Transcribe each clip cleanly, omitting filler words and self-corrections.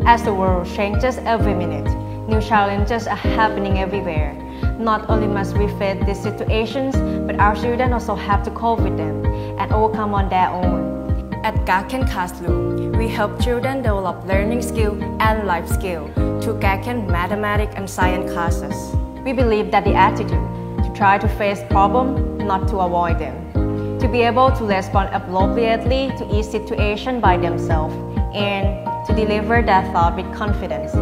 As the world changes every minute, new challenges are happening everywhere. Not only must we face these situations, but our students also have to cope with them and overcome on their own. At Gakken Classroom, we help children develop learning skill and life skill through Gakken mathematics and science classes. We believe that the attitude to try to face problems, not to avoid them, to be able to respond appropriately to each situation by themselves, and to deliver their thought with confidence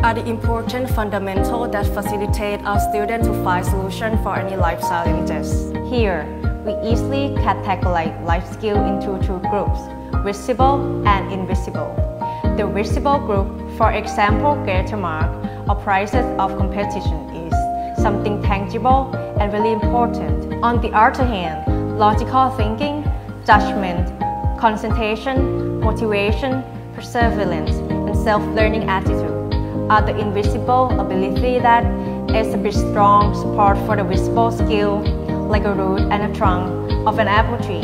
are the important fundamentals that facilitate our students to find solutions for any life challenges. Here, we easily categorize life skills into two groups, visible and invisible. The visible group, for example, greater mark or prizes of competition, is something tangible and really important. On the other hand, logical thinking, judgment, concentration, motivation, perseverance, and self-learning attitude are the invisible ability that establish strong support for the visible skill, like a root and a trunk of an apple tree.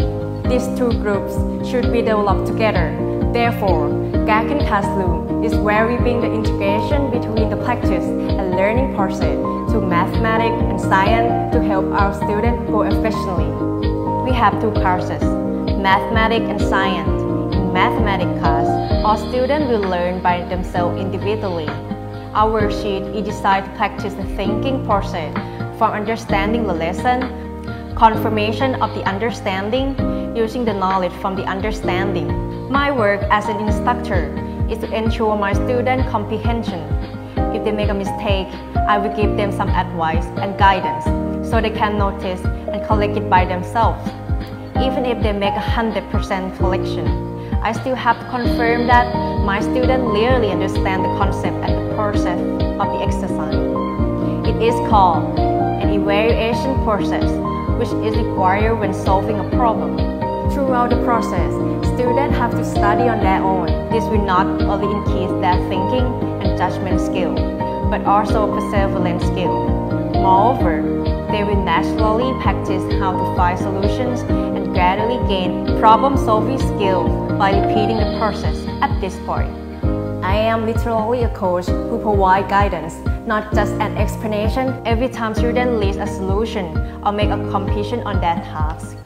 These two groups should be developed together. Therefore, Gakken Classroom is where we bring the integration between the practice and learning process to mathematics and science to help our students grow efficiently. We have two classes, mathematics and science. In mathematics class, all students will learn by themselves individually. Our worksheet is designed to practice the thinking process from understanding the lesson, confirmation of the understanding, using the knowledge from the understanding. My work as an instructor is to ensure my student comprehension. If they make a mistake, I will give them some advice and guidance so they can notice and correct it by themselves. Even if they make 100% correction, I still have to confirm that my students clearly understand the concept and the process of the exercise. It is called an evaluation process, which is required when solving a problem. Throughout the process, students have to study on their own. This will not only increase their thinking and judgment skill, but also perseverance skill. Moreover, they will naturally practice how to find solutions and gradually gain problem-solving skills by repeating the process at this point. I am literally a coach who provides guidance, not just an explanation. Every time students list a solution or make a completion on their task,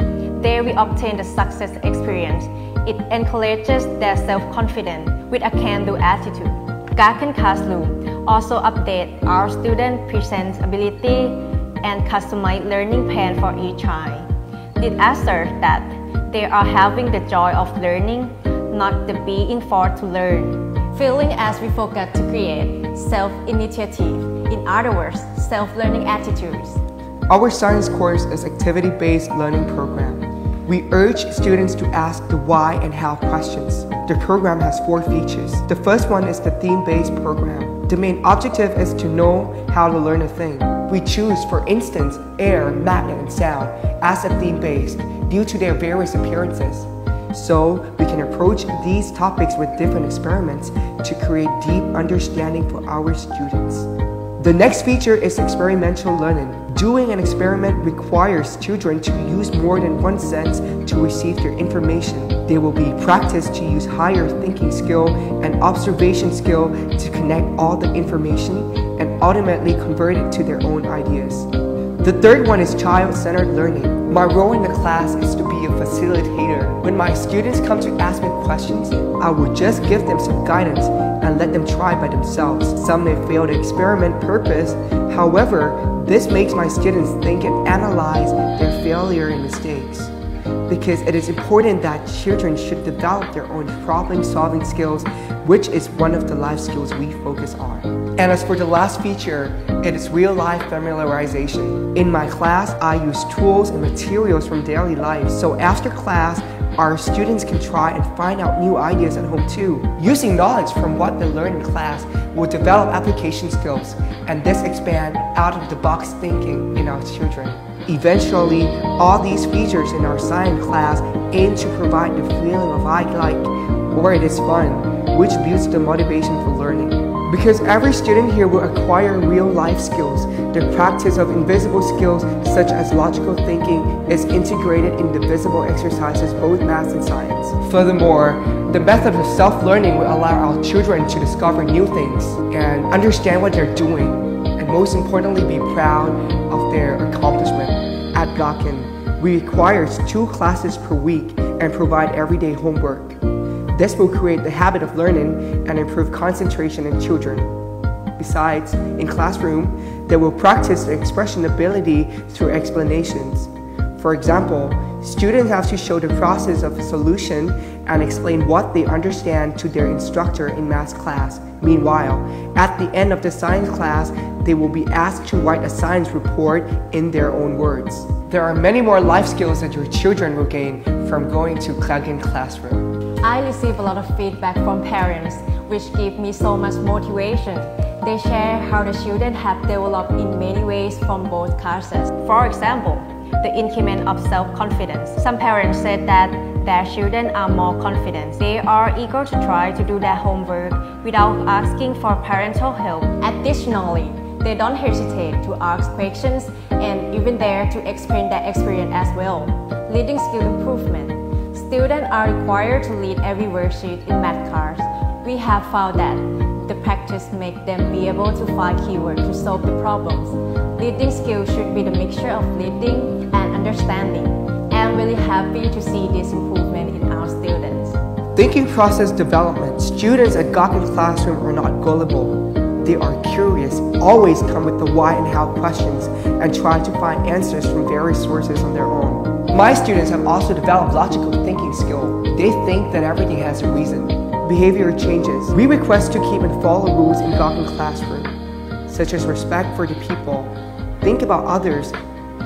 they will obtain the success experience. It encourages their self-confidence with a can-do attitude. Gakken Classroom also updates our student present ability and customized learning plan for each child. It asserts that they are having the joy of learning, not the being forced to learn. Feeling as we focus to create self-initiative, in other words, self-learning attitudes. Our science course is an activity-based learning program. We urge students to ask the why and how questions. The program has 4 features. The first one is the theme-based program. The main objective is to know how to learn a thing. We choose, for instance, air, magnet, and sound as a theme-based due to their various appearances. So we can approach these topics with different experiments to create deep understanding for our students. The next feature is experimental learning. Doing an experiment requires children to use more than one sense to receive their information. They will be practiced to use higher thinking skill and observation skill to connect all the information and ultimately convert it to their own ideas. The third one is child-centered learning. My role in the class is to be a facilitator. When my students come to ask me questions, I will just give them some guidance and let them try by themselves. Some may fail the experiment purpose. However, this makes my students think and analyze their failure and mistakes. Because it is important that children should develop their own problem-solving skills, which is one of the life skills we focus on. And as for the last feature, it is real-life familiarization. In my class, I use tools and materials from daily life, so after class, our students can try and find out new ideas at home too. Using knowledge from what they learn in class will develop application skills, and this expand out-of-the-box thinking in our children. Eventually, all these features in our science class aim to provide the feeling of I like, or it is fun, which builds the motivation for learning. Because every student here will acquire real-life skills, the practice of invisible skills such as logical thinking is integrated in the visible exercises, both math and science. Furthermore, the method of self-learning will allow our children to discover new things and understand what they're doing, and most importantly, be proud of their accomplishment. At Gakken, we require 2 classes per week and provide everyday homework. This will create the habit of learning and improve concentration in children. Besides, in classroom, they will practice the expression ability through explanations. For example, students have to show the process of a solution and explain what they understand to their instructor in math class. Meanwhile, at the end of the science class, they will be asked to write a science report in their own words. There are many more life skills that your children will gain from going to Gakken classroom. I receive a lot of feedback from parents, which give me so much motivation. They share how the children have developed in many ways from both classes. For example, the increment of self-confidence. Some parents said that their children are more confident. They are eager to try to do their homework without asking for parental help. Additionally, they don't hesitate to ask questions and even dare to explain their experience as well. Leading skill improvement. Students are required to lead every worksheet in math class. We have found that the practice makes them be able to find keywords to solve the problems. Leading skills should be the mixture of leading and understanding. I'm really happy to see this improvement in our students. Thinking process development. Students at Gakken classroom are not gullible. They are curious, always come with the why and how questions, and try to find answers from various sources on their own. My students have also developed logical thinking skill. They think that everything has a reason. Behavior changes. We request to keep and follow rules in Gakken classroom, such as respect for the people, think about others,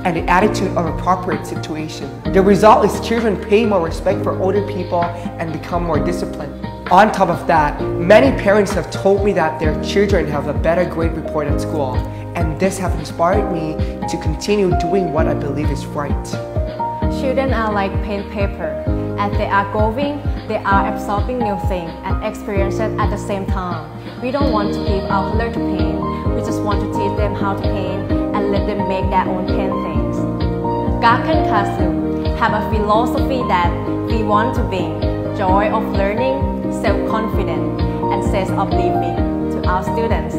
and the attitude of appropriate situation. The result is children pay more respect for older people and become more disciplined. On top of that, many parents have told me that their children have a better grade report at school, and this has inspired me to continue doing what I believe is right. Children are like pen paper. As they are growing, they are absorbing new things and experiences at the same time. We don't want to give our color to paint. We just want to teach them how to paint and let them make their own pen things. Gakken classroom have a philosophy that we want to bring joy of learning, self-confidence, and sense of living to our students.